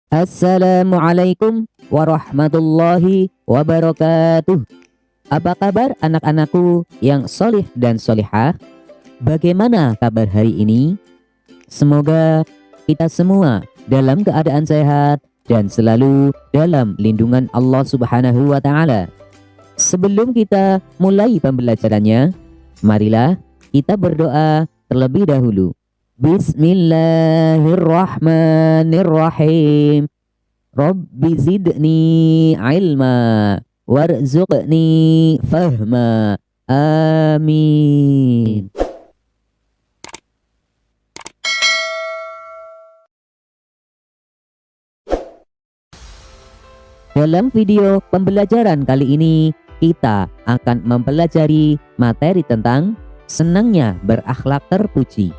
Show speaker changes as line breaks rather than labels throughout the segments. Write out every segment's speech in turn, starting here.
Assalamualaikum warahmatullahi wabarakatuh. Apa kabar anak-anakku yang solih dan solihah? Bagaimana kabar hari ini? Semoga kita semua dalam keadaan sehat dan selalu dalam lindungan Allah Subhanahu wa Ta'ala. Sebelum kita mulai pembelajarannya, marilah kita berdoa terlebih dahulu. Bismillahirrahmanirrahim. Rabbi zidni ilma warzuqni fahma. Amin. Dalam video pembelajaran kali ini, kita akan mempelajari materi tentang senangnya berakhlak terpuji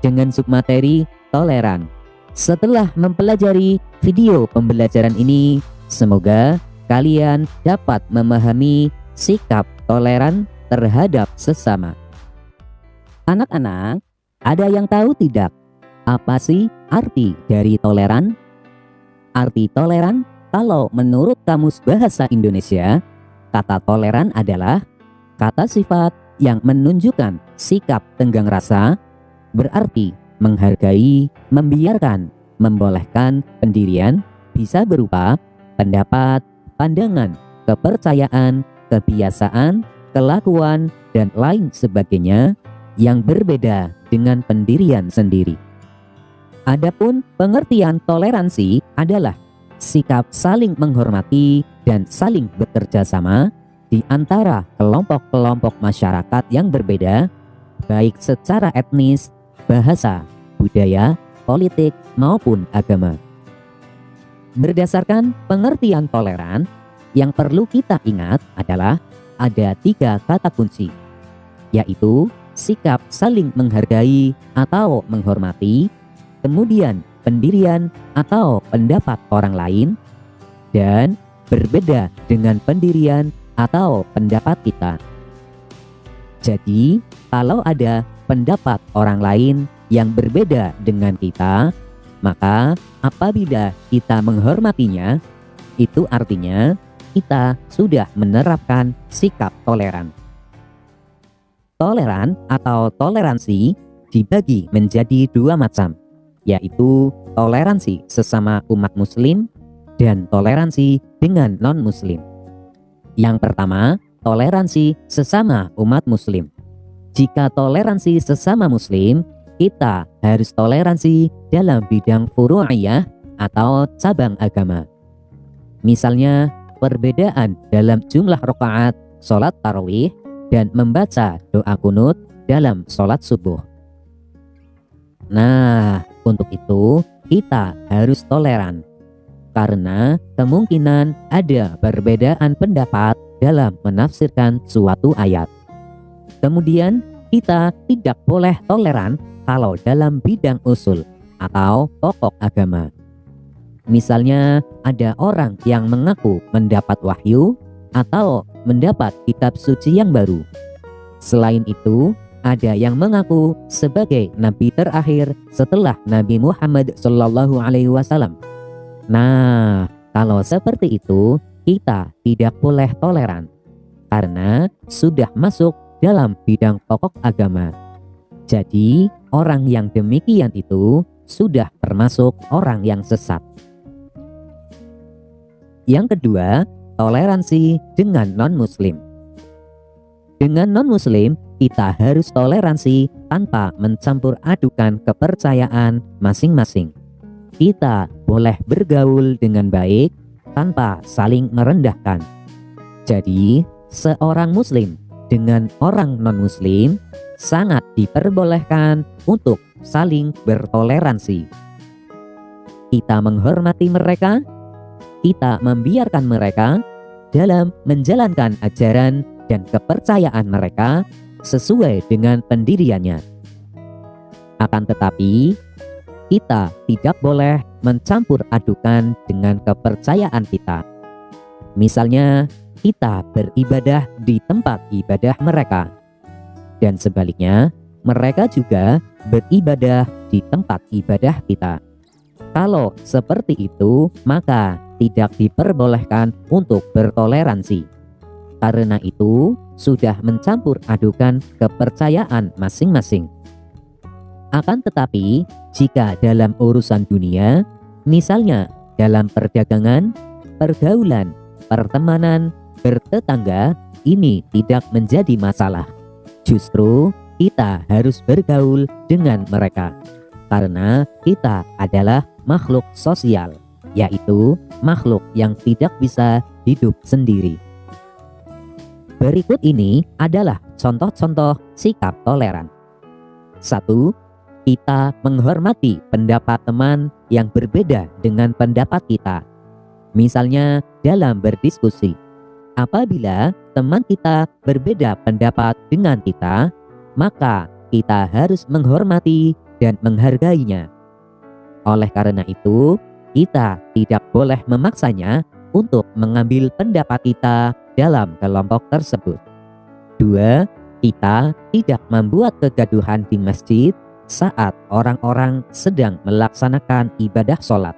dengan submateri toleran. Setelah mempelajari video pembelajaran ini, semoga kalian dapat memahami sikap toleran terhadap sesama. Anak-anak, ada yang tahu tidak apa sih arti dari toleran? Arti toleran kalau menurut Kamus Bahasa Indonesia, kata toleran adalah kata sifat yang menunjukkan sikap tenggang rasa, berarti menghargai, membiarkan, membolehkan pendirian bisa berupa pendapat, pandangan, kepercayaan, kebiasaan, kelakuan, dan lain sebagainya yang berbeda dengan pendirian sendiri. Adapun pengertian toleransi adalah sikap saling menghormati dan saling bekerja sama di antara kelompok-kelompok masyarakat yang berbeda, baik secara etnis, bahasa, budaya, politik, maupun agama. Berdasarkan pengertian toleran, yang perlu kita ingat adalah ada 3 kata kunci, yaitu sikap saling menghargai atau menghormati, kemudian pendirian atau pendapat orang lain, dan berbeda dengan pendirian atau pendapat kita. Jadi, kalau ada pendapat orang lain yang berbeda dengan kita, maka apabila kita menghormatinya, itu artinya kita sudah menerapkan sikap toleran. Toleran atau toleransi dibagi menjadi 2 macam, yaitu toleransi sesama umat muslim dan toleransi dengan non-muslim. Yang pertama, toleransi sesama umat muslim. Jika toleransi sesama muslim, kita harus toleransi dalam bidang furu'iyah atau cabang agama. Misalnya, perbedaan dalam jumlah rakaat sholat tarawih dan membaca doa kunut dalam sholat subuh. Nah, untuk itu kita harus toleran, karena kemungkinan ada perbedaan pendapat dalam menafsirkan suatu ayat. Kemudian kita tidak boleh toleran kalau dalam bidang usul atau pokok agama. Misalnya ada orang yang mengaku mendapat wahyu atau mendapat kitab suci yang baru. Selain itu, ada yang mengaku sebagai nabi terakhir setelah Nabi Muhammad SAW. Nah, kalau seperti itu, kita tidak boleh toleran karena sudah masuk dalam bidang pokok agama. Jadi, orang yang demikian itu sudah termasuk orang yang sesat. Yang kedua, toleransi dengan non-muslim. Dengan non-muslim, kita harus toleransi tanpa mencampur adukan kepercayaan masing-masing. Kita boleh bergaul dengan baik tanpa saling merendahkan. Jadi, seorang muslim dengan orang non-muslim sangat diperbolehkan untuk saling bertoleransi. Kita menghormati mereka, kita membiarkan mereka dalam menjalankan ajaran dan kepercayaan mereka sesuai dengan pendiriannya. Akan tetapi, kita tidak boleh mencampur adukan dengan kepercayaan kita. Misalnya, kita beribadah di tempat ibadah mereka, dan sebaliknya, mereka juga beribadah di tempat ibadah kita. Kalau seperti itu, maka tidak diperbolehkan untuk bertoleransi. Karena itu sudah mencampur adukan kepercayaan masing-masing. Akan tetapi, jika dalam urusan dunia, misalnya dalam perdagangan, pergaulan, pertemanan, bertetangga, ini tidak menjadi masalah. Justru kita harus bergaul dengan mereka. Karena kita adalah makhluk sosial, yaitu makhluk yang tidak bisa hidup sendiri. Berikut ini adalah contoh-contoh sikap toleran. 1. Kita menghormati pendapat teman yang berbeda dengan pendapat kita. Misalnya dalam berdiskusi. Apabila teman kita berbeda pendapat dengan kita, maka kita harus menghormati dan menghargainya. Oleh karena itu, kita tidak boleh memaksanya untuk mengambil pendapat kita dalam kelompok tersebut. 2. Kita tidak membuat kegaduhan di masjid saat orang-orang sedang melaksanakan ibadah sholat.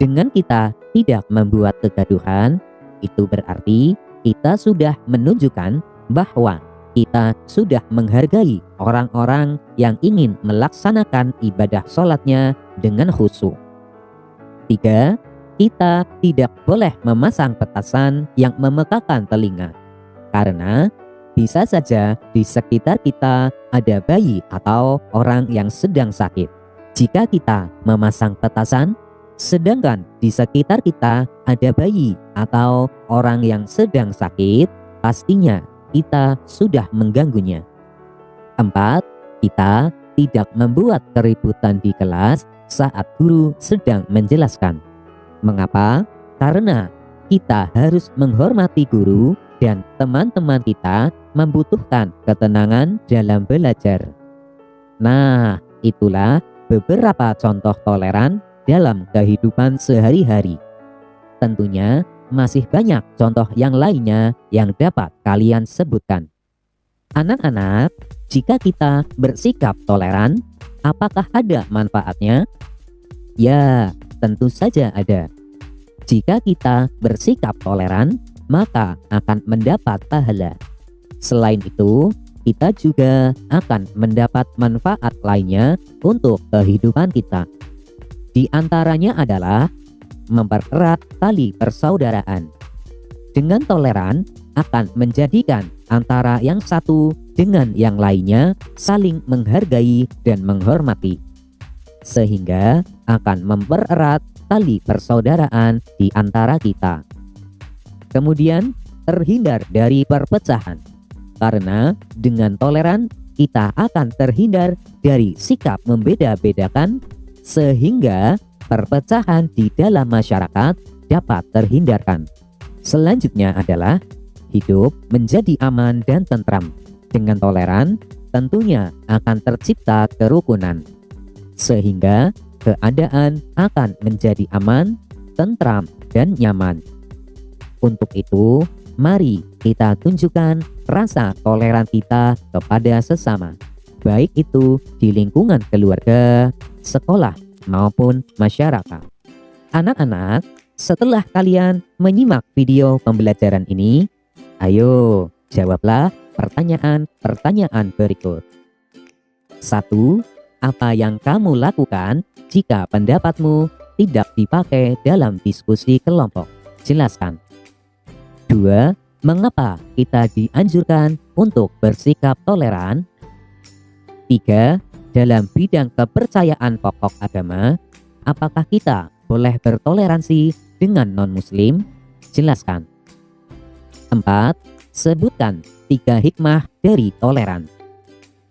Dengan kita tidak membuat kegaduhan, itu berarti kita sudah menunjukkan bahwa kita sudah menghargai orang-orang yang ingin melaksanakan ibadah sholatnya dengan khusyuk. 3. Kita tidak boleh memasang petasan yang memekakan telinga, karena bisa saja di sekitar kita ada bayi atau orang yang sedang sakit. Jika kita memasang petasan, sedangkan di sekitar kita ada bayi atau orang yang sedang sakit, pastinya kita sudah mengganggunya. 4. Kita tidak membuat keributan di kelas saat guru sedang menjelaskan. Mengapa? Karena kita harus menghormati guru dan teman-teman kita membutuhkan ketenangan dalam belajar. Nah, itulah beberapa contoh toleran dalam kehidupan sehari-hari. Tentunya masih banyak contoh yang lainnya yang dapat kalian sebutkan. Anak-anak, jika kita bersikap toleran, apakah ada manfaatnya? Ya, tentu saja ada. Jika kita bersikap toleran, maka akan mendapat pahala. Selain itu, kita juga akan mendapat manfaat lainnya untuk kehidupan kita. Di antaranya adalah mempererat tali persaudaraan. Dengan toleran akan menjadikan antara yang satu dengan yang lainnya saling menghargai dan menghormati, sehingga akan mempererat tali persaudaraan di antara kita. Kemudian terhindar dari perpecahan, karena dengan toleran kita akan terhindar dari sikap membeda-bedakan, sehingga perpecahan di dalam masyarakat dapat terhindarkan. Selanjutnya adalah hidup menjadi aman dan tentram. Dengan toleran tentunya akan tercipta kerukunan, sehingga keadaan akan menjadi aman, tentram, dan nyaman. Untuk itu, mari kita tunjukkan rasa toleran kita kepada sesama, baik itu di lingkungan keluarga, sekolah, maupun masyarakat. Anak-anak, setelah kalian menyimak video pembelajaran ini, ayo jawablah pertanyaan-pertanyaan berikut. 1. Apa yang kamu lakukan jika pendapatmu tidak dipakai dalam diskusi kelompok? Jelaskan. 2. Mengapa kita dianjurkan untuk bersikap toleran? 3. Dalam bidang kepercayaan pokok agama, apakah kita boleh bertoleransi dengan non-muslim? Jelaskan. 4. Sebutkan 3 hikmah dari toleran.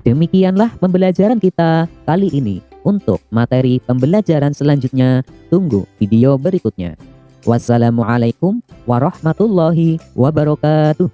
Demikianlah pembelajaran kita kali ini. Untuk materi pembelajaran selanjutnya, tunggu video berikutnya. Wassalamualaikum warahmatullahi wabarakatuh.